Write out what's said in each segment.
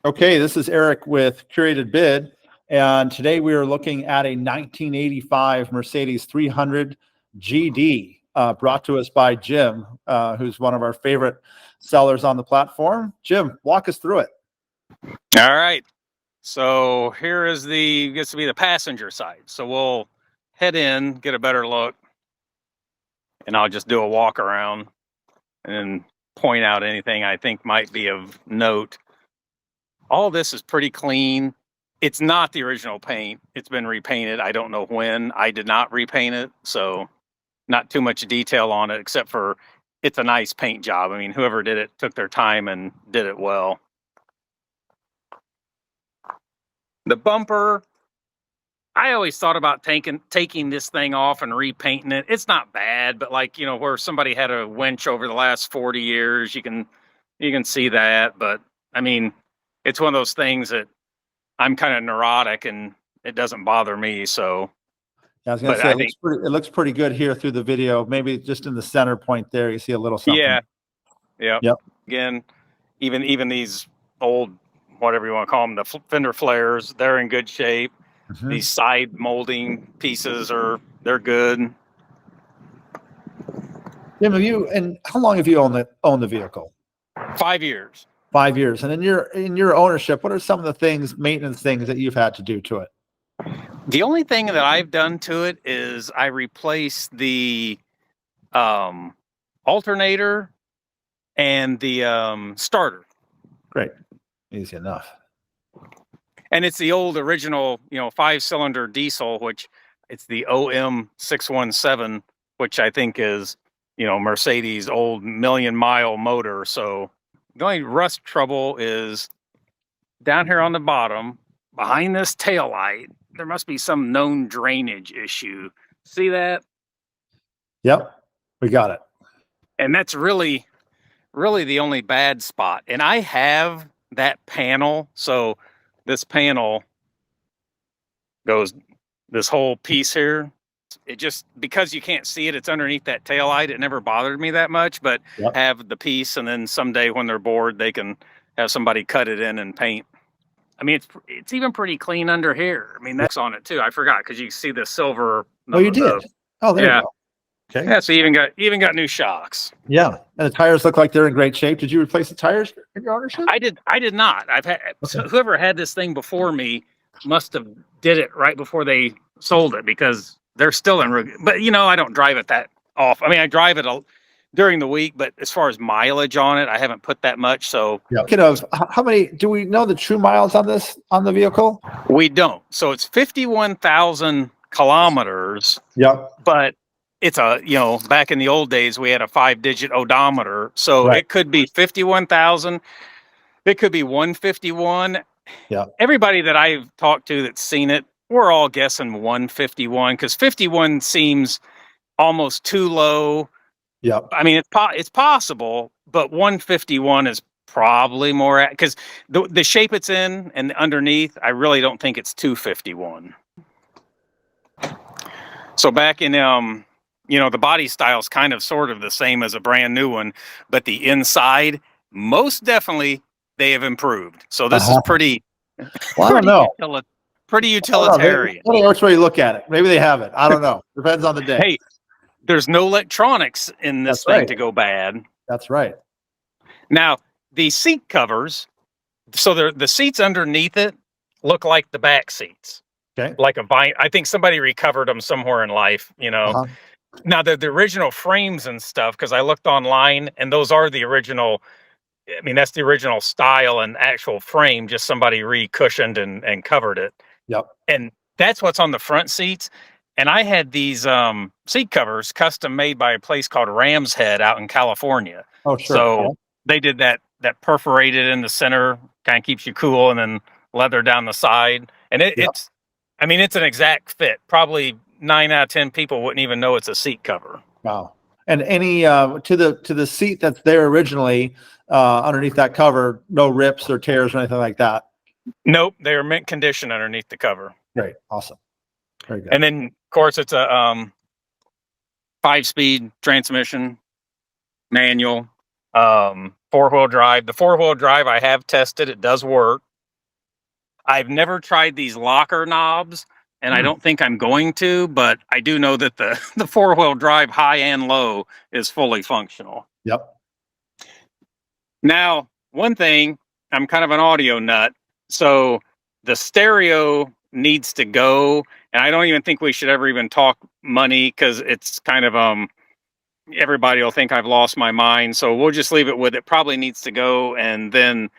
Okay, this is Eric with Curated Bid, and today we are looking at a 1985 Mercedes 300 GD, brought to us by Jim, who's one of our favorite sellers on the platform. Jim, walk us through it. All right. So here is gets to be the passenger side. So we'll head in, get a better look, and I'll just do a walk around and point out anything I think might be of note. All this is pretty clean. It's not the original paint. It's been repainted. I don't know when. I did not repaint it, so not too much detail on it, except for it's a nice paint job. I mean, whoever did it took their time and did it well. The bumper, I always thought about taking this thing off and repainting it. It's not bad, but like, where somebody had a winch over the last 40 years, you can see that. But I mean, it's one of those things that I'm kind of neurotic and it doesn't bother me. So I was going to say, it looks pretty good here through the video. Maybe just in the center point there, you see a little something. Yeah. Yep. Again, even these old, whatever you want to call them, the fender flares, they're in good shape. Mm-hmm. These side molding pieces they're good. Jim, how long have you owned the vehicle? 5 years. 5 years. And in your ownership, what are some of the maintenance things that you've had to do to it? The only thing that I've done to it is I replaced the alternator and the starter. Great. Easy enough. And it's the old original, 5-cylinder diesel, which it's the OM617, which I think is, Mercedes' old 1,000,000-mile motor. So the only rust trouble is down here on the bottom, behind this taillight, there must be some known drainage issue. See that? Yep, we got it. And that's really, really the only bad spot. And I have that panel, so this panel goes this whole piece here. It just, because you can't see it, it's underneath that taillight. It never bothered me that much, but have the piece, and then someday when they're bored, they can have somebody cut it in and paint. I mean, it's even pretty clean under here. I mean, that's on it too. I forgot, because you see the silver. Oh, you did? Oh, there you go. Okay. Yeah, so you even got new shocks. Yeah, and the tires look like they're in great shape. Did you replace the tires in your ownership? I did not. So whoever had this thing before me must have did it right before they sold it, because they're still in. But I don't drive it that often. I mean, I drive it during the week, but as far as mileage on it, I haven't put that much. So, how many do we know the true miles on the vehicle? We don't. So it's 51,000 kilometers. Yep. But it's back in the old days, we had a 5-digit odometer. So It could be 51,000. It could be 151. Yeah. Everybody that I've talked to that's seen it, we're all guessing 151, because 51 seems almost too low. Yeah. I mean, it's possible, but 151 is probably more, because the shape it's in and underneath, I really don't think it's 251. So back in the body style is kind of sort of the same as a brand new one, but the inside, most definitely they have improved. So this is pretty. Well, I don't know. Pretty utilitarian. Which way you look at it, maybe they have it. I don't know. Depends on the day. Hey, there's no electronics in this thing to go bad. That's right. Now the seat covers, so the seats underneath it look like the back seats. Okay. Like a vine. I think somebody recovered them somewhere in life. Now the original frames and stuff, because I looked online, and those are the original. I mean, that's the original style and actual frame. Just somebody re-cushioned and covered it. Yep. And that's what's on the front seats. And I had these seat covers custom made by a place called Ram's Head out in California. Oh, sure. So they did that perforated in the center, kind of keeps you cool, and then leather down the side. And it's an exact fit. Probably 9 out of 10 people wouldn't even know it's a seat cover. Wow. And any to the seat that's there originally, underneath that cover, no rips or tears or anything like that? Nope, they are mint condition underneath the cover. Great, awesome, very good. And then, of course, it's a 5-speed transmission, manual, 4-wheel drive. The 4-wheel drive I have tested; it does work. I've never tried these locker knobs, and I don't think I'm going to, but I do know that the the 4-wheel drive high and low is fully functional. Yep. Now, one thing, I'm kind of an audio nut, so the stereo needs to go, and I don't even think we should ever even talk money because it's kind of everybody will think I've lost my mind. So we'll just leave it with it probably needs to go, and then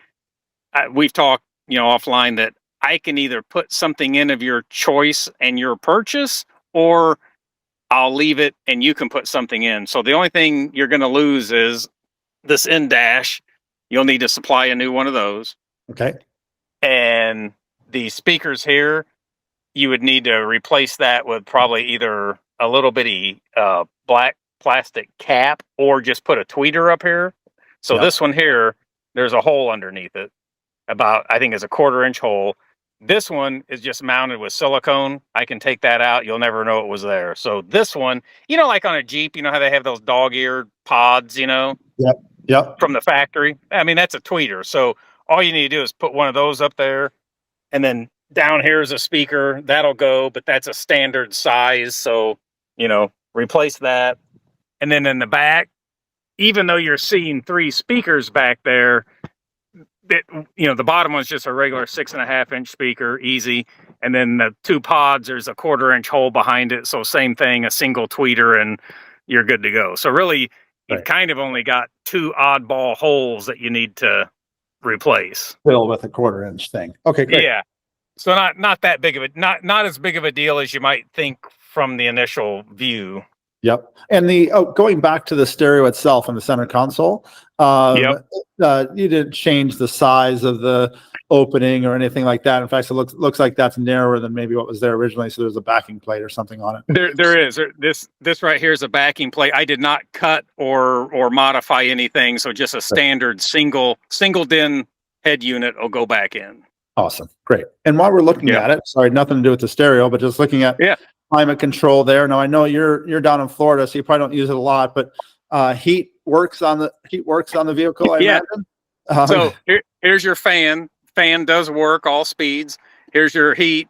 we've talked, offline that I can either put something in of your choice and your purchase, or I'll leave it and you can put something in. So the only thing you're going to lose is this in dash. You'll need to supply a new one of those. Okay. And the speakers here, you would need to replace that with probably either a little bitty black plastic cap or just put a tweeter up here. So this one here, there's a hole underneath it. I think it's a 1/4-inch hole. This one is just mounted with silicone. I can take that out. You'll never know it was there. So this one, like on a Jeep, how they have those dog-eared pods, Yep. from the factory. I mean, that's a tweeter. So all you need to do is put one of those up there, and then down here is a speaker. That'll go, but that's a standard size. So, replace that. And then in the back, even though you're seeing 3 speakers back there, the bottom one's just a regular 6.5-inch speaker, easy. And then the 2 pods, there's a 1/4-inch hole behind it. So same thing, a single tweeter, and you're good to go. So really, you've kind of only got 2 oddball holes that you need to replace. Fill with a 1/4-inch thing. Okay, great. Yeah. So not that big of a not as big of a deal as you might think from the initial view. Yep. And going back to the stereo itself and the center console, you didn't change the size of the opening or anything like that. In fact, it looks like that's narrower than maybe what was there originally. So there's a backing plate or something on it. There is. This right here is a backing plate. I did not cut or modify anything. So just a standard single DIN head unit will go back in. Awesome. Great. And while we're looking at it, sorry, nothing to do with the stereo, but just looking at climate control there. Now I know you're down in Florida, so you probably don't use it a lot, but heat works on the vehicle. I imagine. So here's your fan. Fan does work all speeds. Here's your heat,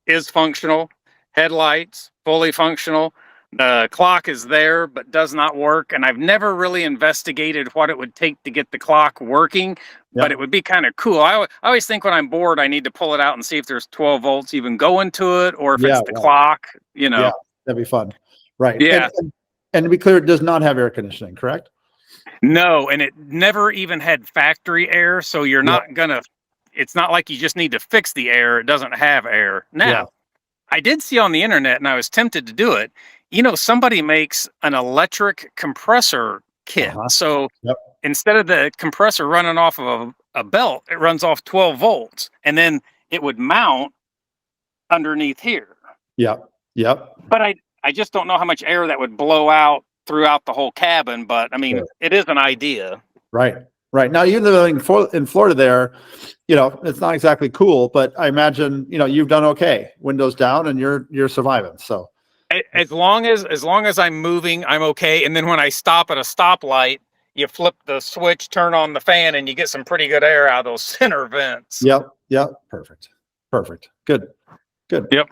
is functional. Headlights fully functional. The clock is there, but does not work. And I've never really investigated what it would take to get the clock working, but it would be kind of cool. I always think when I'm bored, I need to pull it out and see if there's 12 volts even going to it, or if it's the clock, Yeah, that'd be fun. Right. Yeah. And to be clear, it does not have air conditioning, correct? No, and it never even had factory air. So you're not it's not like you just need to fix the air. It doesn't have air. Now, I did see on the internet, and I was tempted to do it. Somebody makes an electric compressor kit. So instead of the compressor running off of a belt, it runs off 12 volts, and then it would mount underneath here. Yep. But I just don't know how much air that would blow out throughout the whole cabin. But I mean, it is an idea. Right. Now, you living in Florida there, it's not exactly cool, but I imagine, you've done okay. Windows down and you're surviving. So as long as I'm moving, I'm okay. And then when I stop at a stoplight, you flip the switch, turn on the fan, and you get some pretty good air out of those center vents. Yep. Perfect. Good. Yep.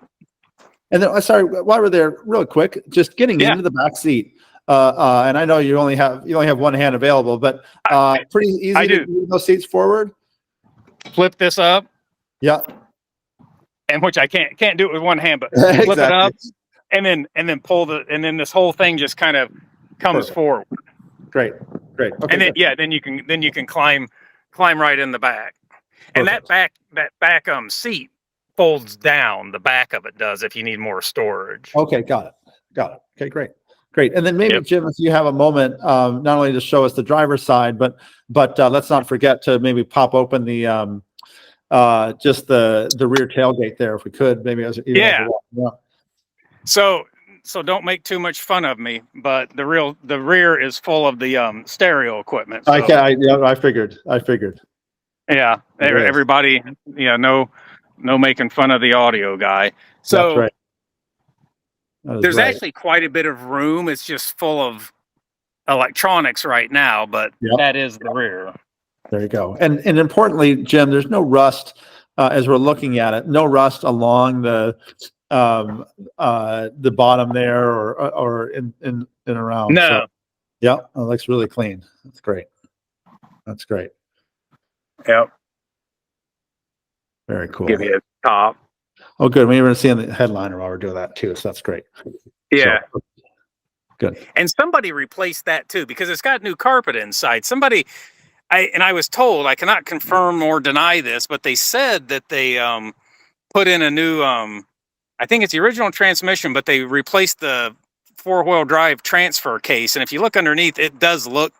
And then, sorry, while we're there, real quick, just getting into the back seat. And I know you only have one hand available, but pretty easy to move those seats forward. Flip this up. Yeah. And which I can't do it with one hand, but flip it up and then pull and then this whole thing just kind of comes forward. Great. Okay, and then then you can climb right in the back. And that back seat folds down. The back of it does if you need more storage. Okay, got it. Okay, great. And then maybe Jim, if you have a moment, not only to show us the driver's side, but let's not forget to maybe pop open the just the rear tailgate there, if we could, maybe So don't make too much fun of me, but the rear is full of the stereo equipment. So. I figured. Yeah, everybody, no making fun of the audio guy. So that's right. There's actually quite a bit of room. It's just full of electronics right now, but that is the rear. There you go. And importantly, Jim, there's no rust as we're looking at it. No rust along the bottom there or in around. No. So yeah, it looks really clean. That's great. That's great. Yep. Very cool. Give you a top. Oh, good. We were seeing the headliner while we're doing that too, so that's great. Yeah. So, good. And somebody replaced that too because it's got new carpet inside. Somebody, I was told, I cannot confirm or deny this, but they said that they put in a new, I think it's the original transmission, but they replaced the 4-wheel drive transfer case. And if you look underneath, it does look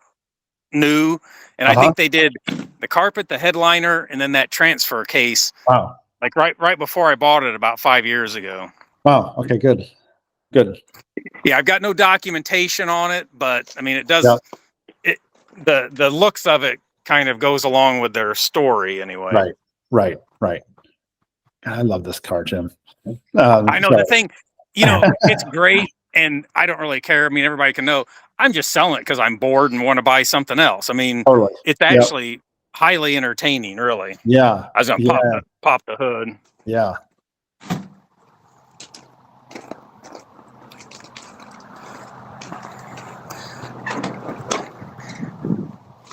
new. And I think they did the carpet, the headliner, and then that transfer case. Wow. Like right before I bought it about 5 years ago. Wow. Okay, good. Good. Yeah, I've got no documentation on it, but I mean, it does. It the looks of it kind of goes along with their story anyway. Right. I love this car, Jim. I know the thing. You know, it's great, and I don't really care. I mean, everybody can know. I'm just selling it because I'm bored and want to buy something else. I mean, totally. It's actually highly entertaining, really. Yeah. I was gonna pop the hood. Yeah.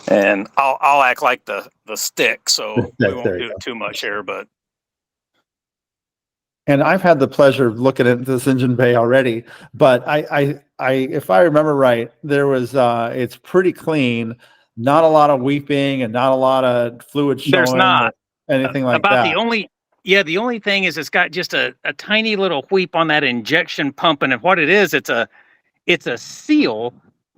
And I'll act like the stick, so we won't There do too much here. But and I've had the pleasure of looking at this engine bay already, but I if I remember right, there was it's pretty clean, not a lot of weeping and not a lot of fluid showing. There's not anything like about that. the only thing is it's got just a tiny little wheep on that injection pump, and what it is, it's a seal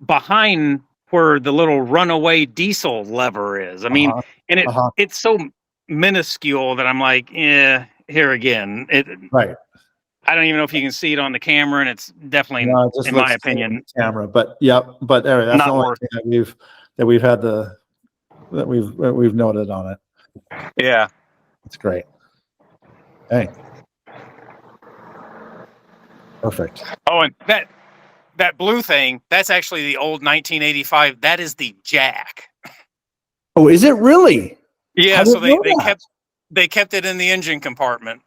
behind where the little runaway diesel lever is. I mean, and it's so minuscule that I'm like, here again. Right. I don't even know if you can see it on the camera, and it's definitely, in my opinion, camera. But but anyway, that's not the only worth thing that we've had that we've noted on it. Yeah, it's great. Hey, perfect. Oh, and that blue thing, that's actually the old 1985. That is the jack. Oh, is it really? Yeah, so they kept it in the engine compartment.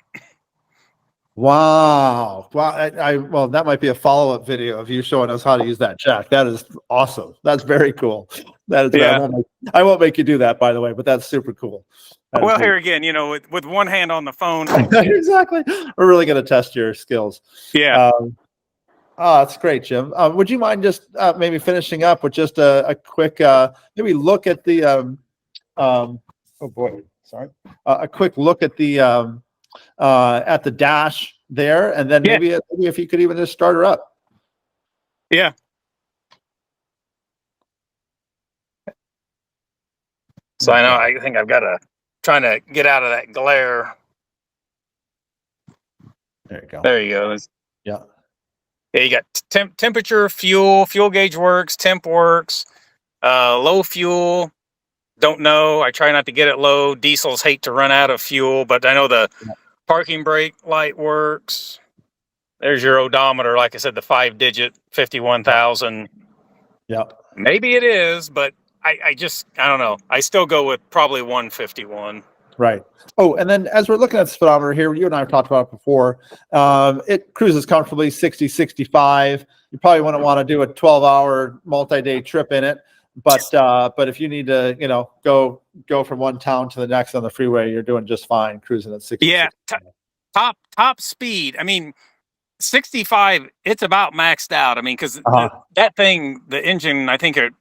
Wow. Well, that might be a follow-up video of you showing us how to use that jack. That is awesome. That's very cool. That is, yeah. I won't make you do that, by the way, but that's super cool. Well, here again, you know, with one hand on the phone. Exactly. We're really going to test your skills. Yeah. That's great, Jim. Would you mind just maybe finishing up with just a quick maybe look at the oh boy, sorry, a quick look at the dash there, and then maybe if you could even just start her up. Yeah. So I think I've got to trying to get out of that glare. There you go. There you go. Yeah. Yeah, you got temperature, fuel gauge works, temp works, low fuel. Don't know. I try not to get it low. Diesels hate to run out of fuel, but I know the parking brake light works. There's your odometer. Like I said, the 5-digit 51,000. Yeah. Maybe it is, but I don't know. I still go with probably 151. Right. Oh, and then as we're looking at the speedometer here, you and I have talked about it before. It cruises comfortably 60, 65. You probably wouldn't want to do a 12-hour multi-day trip in it. But if you need to, go from one town to the next on the freeway, you're doing just fine cruising at 60. Yeah. Top speed. I mean, 65, it's about maxed out. I mean, because that thing, the engine, I think it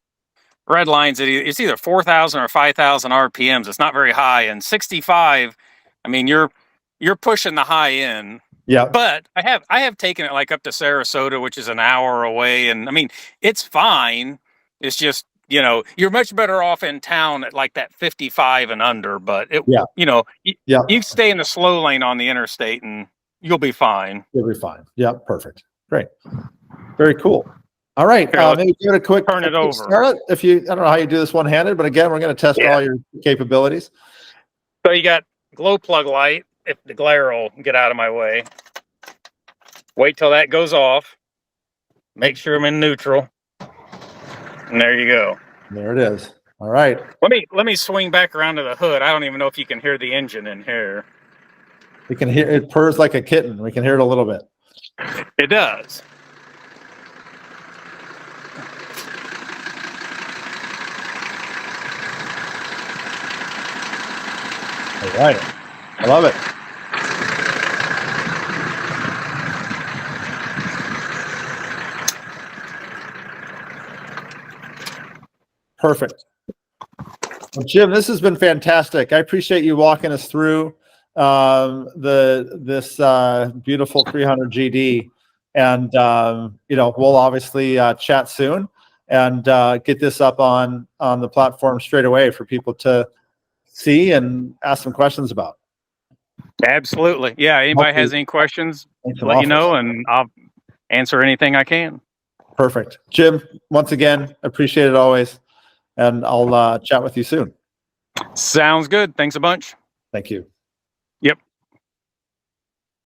red lines it's either 4,000 or 5,000 RPMs. It's not very high. And 65, I mean, you're pushing the high end. Yeah. But I have taken it like up to Sarasota, which is an hour away, and I mean, it's fine. It's just, you're much better off in town at like that 55 and under. But you stay in the slow lane on the interstate, and you'll be fine. You'll be fine. Yeah, perfect. Great. Very cool. All right. Maybe give it a quick turn it over. Start. I don't know how you do this one-handed, but again, we're going to test all your capabilities. So you got glow plug light. If the glare will get out of my way. Wait till that goes off. Make sure I'm in neutral. And there you go. There it is. All right. Let me swing back around to the hood. I don't even know if you can hear the engine in here. We can hear it purrs like a kitten. We can hear it a little bit. It does. All right. I love it. Perfect. Well, Jim, this has been fantastic. I appreciate you walking us through this beautiful 300 GD, and we'll obviously chat soon and get this up on the platform straight away for people to see and ask some questions about. Absolutely. Yeah. Anybody has any questions, let you know, and I'll answer anything I can. Perfect. Jim, once again, appreciate it always. And I'll chat with you soon. Sounds good. Thanks a bunch. Thank you.